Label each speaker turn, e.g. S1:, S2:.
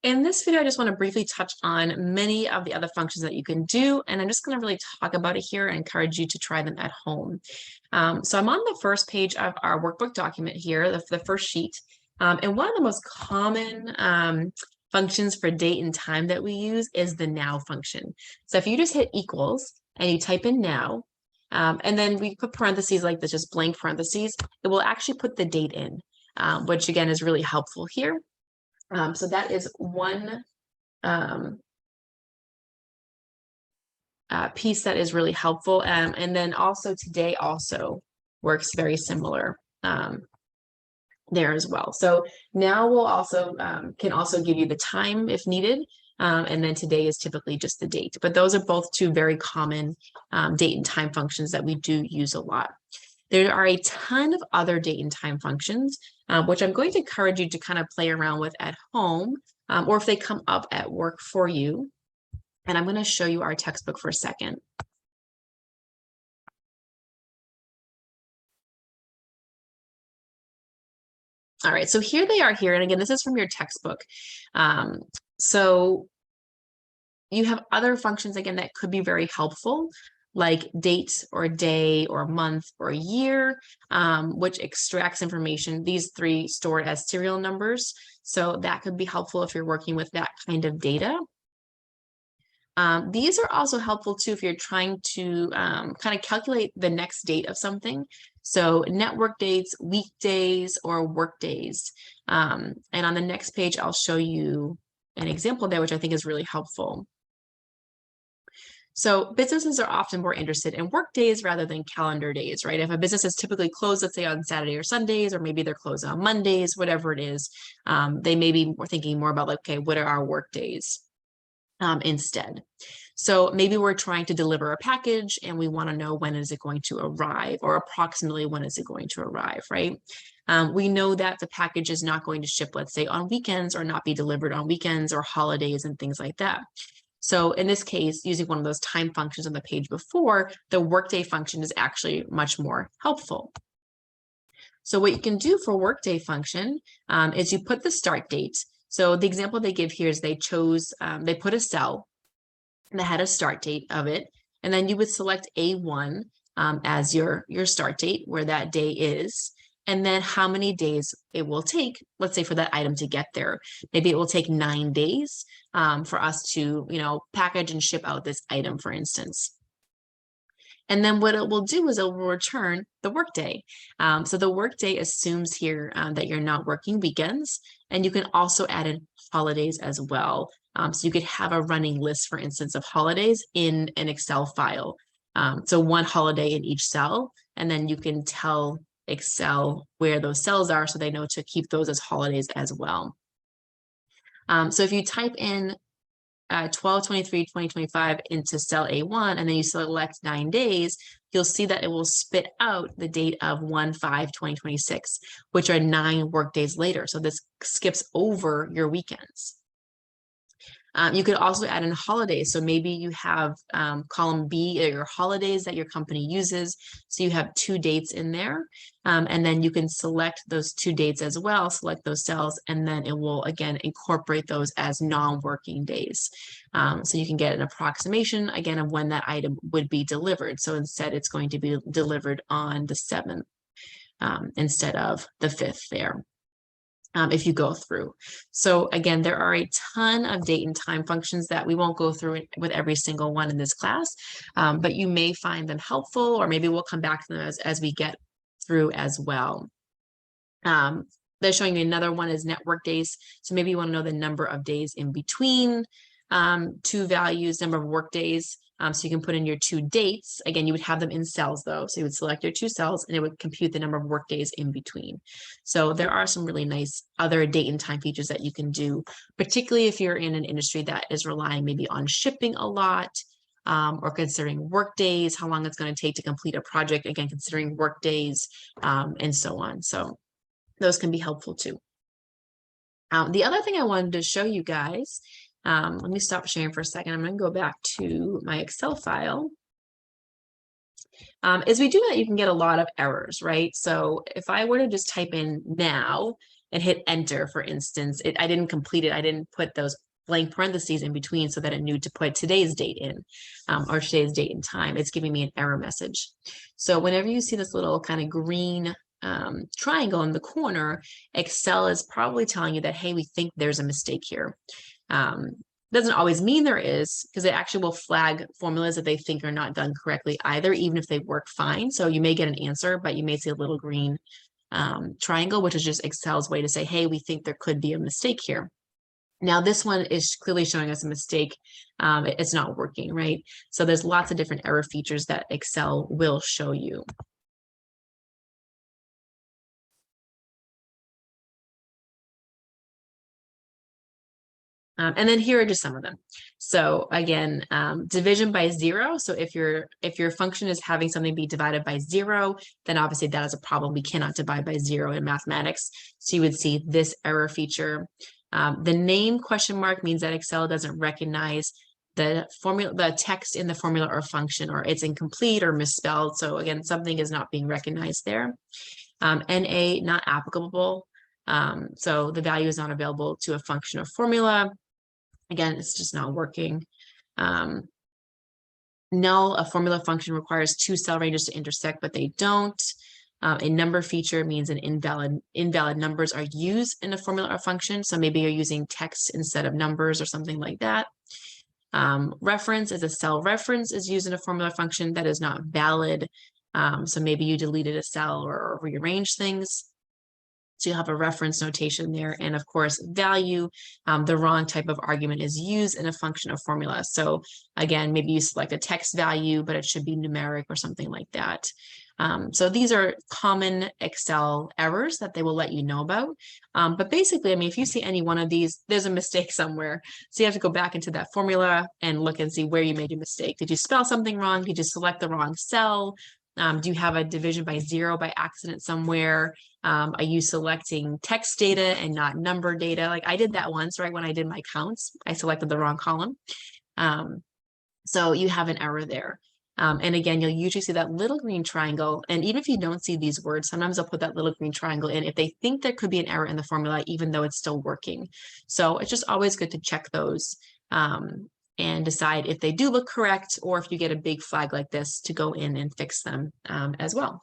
S1: In this video, I just want to briefly touch on many of the other functions that you can do, and I'm just going to really talk about it here and encourage you to try them at home. So I'm on the first page of our workbook document here, the first sheet, and one of the most common functions for date and time that we use is the now function. So if you just hit equals and you type in now, and then we put parentheses like this, just blank parentheses, it will actually put the date in, which again is really helpful here. So that is one piece that is really helpful. And then also today also works very similar there as well. So now we'll also can also give you the time if needed. And then today is typically just the date. But those are both two very common date and time functions that we do use a lot. There are a ton of other date and time functions, which I'm going to encourage you to kind of play around with at home, or if they come up at work for you. And I'm going to show you our textbook for a second. All right, so here they are here. And again, this is from your textbook. So you have other functions, again, that could be very helpful, like date or day or month or year, which extracts information. These three store it as serial numbers. So that could be helpful if you're working with that kind of data. These are also helpful too if you're trying to kind of calculate the next date of something. So network dates, weekdays, or work days. And on the next page, I'll show you an example there, which I think is really helpful. So businesses are often more interested in work days rather than calendar days, right? If a business is typically closed, let's say on Saturday or Sundays, or maybe they're closed on Mondays, whatever it is, they may be thinking more about like, okay, what are our work days instead? So maybe we're trying to deliver a package and we want to know when is it going to arrive, or approximately when is it going to arrive, right? We know that the package is not going to ship, let's say, on weekends, or not be delivered on weekends or holidays and things like that. So in this case, using one of those time functions on the page before, the workday function is actually much more helpful. So what you can do for workday function is you put the start date. So the example they give here is they put a cell that had a start date of it, and then you would select A1 as your start date, where that day is, and then how many days it will take, let's say, for that item to get there. Maybe it will take 9 days for us to, package and ship out this item, for instance. And then what it will do is it will return the workday. So the workday assumes here that you're not working weekends, and you can also add in holidays as well. So you could have a running list, for instance, of holidays in an Excel file. So one holiday in each cell, and then you can tell Excel where those cells are so they know to keep those as holidays as well. So if you type in 12/23/2025 into cell A1, and then you select 9 days, you'll see that it will spit out the date of 1/5/2026, which are 9 work days later. So this skips over your weekends. You could also add in holidays. So maybe you have column B, your holidays that your company uses. So you have 2 dates in there. And then you can select those 2 dates as well, select those cells, and then it will, again, incorporate those as non-working days. So you can get an approximation, again, of when that item would be delivered. So instead, it's going to be delivered on the 7th instead of the 5th there. If you go through. So again, there are a ton of date and time functions that we won't go through with every single one in this class, but you may find them helpful, or maybe we'll come back to them as we get through as well. They're showing you another one is network days. So maybe you want to know the number of days in between 2 values, number of work days. So you can put in your 2 dates. Again, you would have them in cells though. So you would select your 2 cells and it would compute the number of work days in between. So there are some really nice other date and time features that you can do, particularly if you're in an industry that is relying maybe on shipping a lot, or considering work days, how long it's going to take to complete a project, again, considering work days, and so on. So those can be helpful too. The other thing I wanted to show you guys, let me stop sharing for a second. I'm going to go back to my Excel file. is we do that, you can get a lot of errors, right? So if I were to just type in now and hit enter, for instance, I didn't complete it. I didn't put those blank parentheses in between so that it knew to put today's date in, or today's date and time. It's giving me an error message. So whenever you see this little kind of green triangle in the corner, Excel is probably telling you that, hey, we think there's a mistake here. Doesn't always mean there is, because it actually will flag formulas that they think are not done correctly either, even if they work fine. So you may get an answer, but you may see a little green triangle, which is just Excel's way to say, hey, we think there could be a mistake here. Now, this one is clearly showing us a mistake. It's not working, right? So there's lots of different error features that Excel will show you. And then here are just some of them. So again, division by 0. So if your function is having something be divided by 0, then obviously that is a problem. We cannot divide by 0 in mathematics. So you would see this error feature. The name question mark means that Excel doesn't recognize the formula, the text in the formula or function, or it's incomplete or misspelled. So again, something is not being recognized there. NA, not applicable. So the value is not available to a function or formula. Again, it's just not working. Null, a formula function requires 2 cell ranges to intersect, but they don't. A number feature means an invalid numbers are used in a formula or function. So maybe you're using text instead of numbers or something like that. Reference is a cell reference is used in a formula function that is not valid. So maybe you deleted a cell or rearranged things. So you'll have a reference notation there. And of course, value, the wrong type of argument is used in a function or formula. So again, maybe you select a text value, but it should be numeric or something like that. So these are common Excel errors that they will let you know about. But basically, I mean, if you see any one of these, there's a mistake somewhere. So you have to go back into that formula and look and see where you made your mistake. Did you spell something wrong? Did you select the wrong cell? Do you have a division by 0 by accident somewhere? Are you selecting text data and not number data? Like I did that once, right? When I did my counts, I selected the wrong column. So you have an error there. And again, you'll usually see that little green triangle. And even if you don't see these words, sometimes they'll put that little green triangle in if they think there could be an error in the formula, even though it's still working. So it's just always good to check those and decide if they do look correct, or if you get a big flag like this, to go in and fix them as well.